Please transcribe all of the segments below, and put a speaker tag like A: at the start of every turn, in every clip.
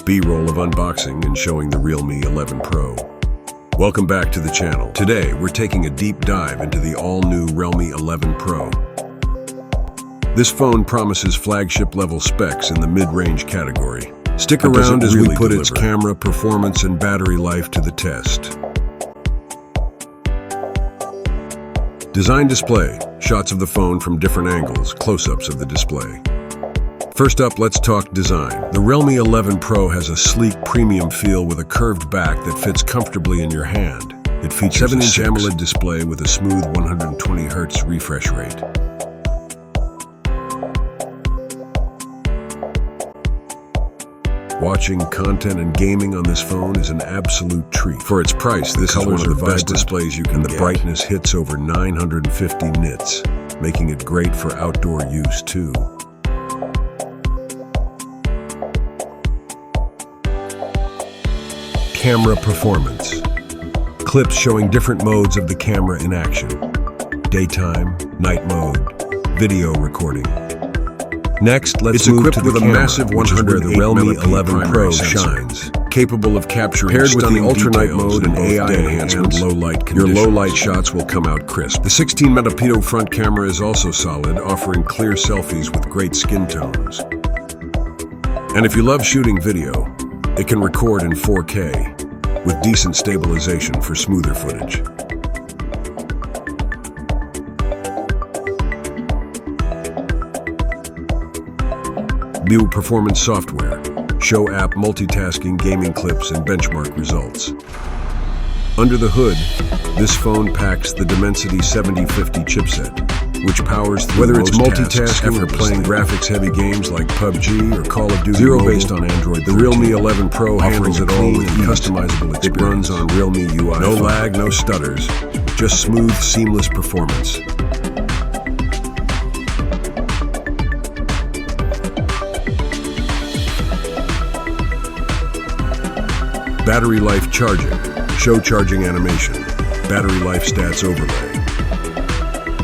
A: B-roll of unboxing and showing the Realme 11 Pro. Welcome back to the channel. Today, we're taking a deep dive into the all-new Realme 11 Pro. This phone promises flagship-level specs in the mid-range category. Stick around as we put its camera, performance, and battery life to the test. Design display. Shots of the phone from different angles, close-ups of the display. First up, let's talk design. The Realme 11 Pro has a sleek, premium feel with a curved back that fits comfortably in your hand. It features a 7-inch AMOLED display with a smooth 120Hz refresh rate. Watching content and gaming on this phone is an absolute treat. For its price, this is one of the best displays you can get. The brightness hits over 950 nits, making it great for outdoor use too. Camera performance. Clips showing different modes of the camera in action. Daytime, night mode, video recording. Next, let's move to the massive 108 the Realme 11 Pro shines, capable of capturing paired with the ultra-night mode and AI enhancement. Low-light conditions. Your low-light shots will come out crisp. The 16-megapixel front camera is also solid, offering clear selfies with great skin tones. And if you love shooting video, it can record in 4K with decent stabilization for smoother footage. New performance software, show app multitasking, gaming clips, and benchmark results. Under the hood, this phone packs the Dimensity 7050 chipset, which powers whether it's multitasking or playing graphics-heavy games like PUBG or Call of Duty. Zero based on Android. The Realme 11 Pro handles it all with customizable experience. It runs on Realme UI. No lag, no stutters, just smooth, seamless performance. Battery life charging, show charging animation, battery life stats overlay.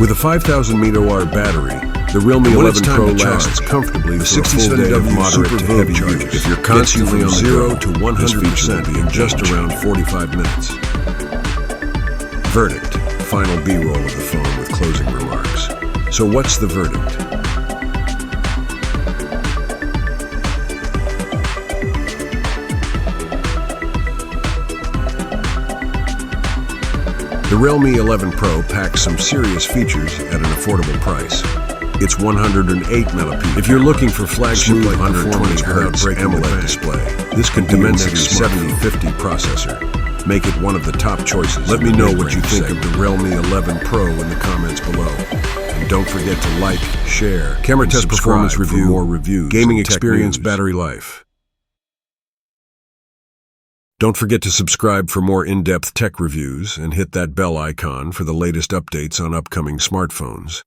A: With a 5,000 mAh battery, the Realme 11 Pro lasts comfortably for a full day of moderate to heavy use. If you're constantly on 0 to 100% in just around 45 minutes. Verdict, final B-roll of the phone with closing remarks. So what's the verdict? The Realme 11 Pro packs some serious features at an affordable price. It's 108 megapixel. If you're looking for flagship 120Hz AMOLED display, this could Dimensity 7050 processor make it one of the top choices. Let me know what you think of the Realme 11 Pro in the comments below. And don't forget to like, share, camera test performance review, more reviews, gaming experience, battery life. Don't forget to subscribe for more in-depth tech reviews and hit that bell icon for the latest updates on upcoming smartphones.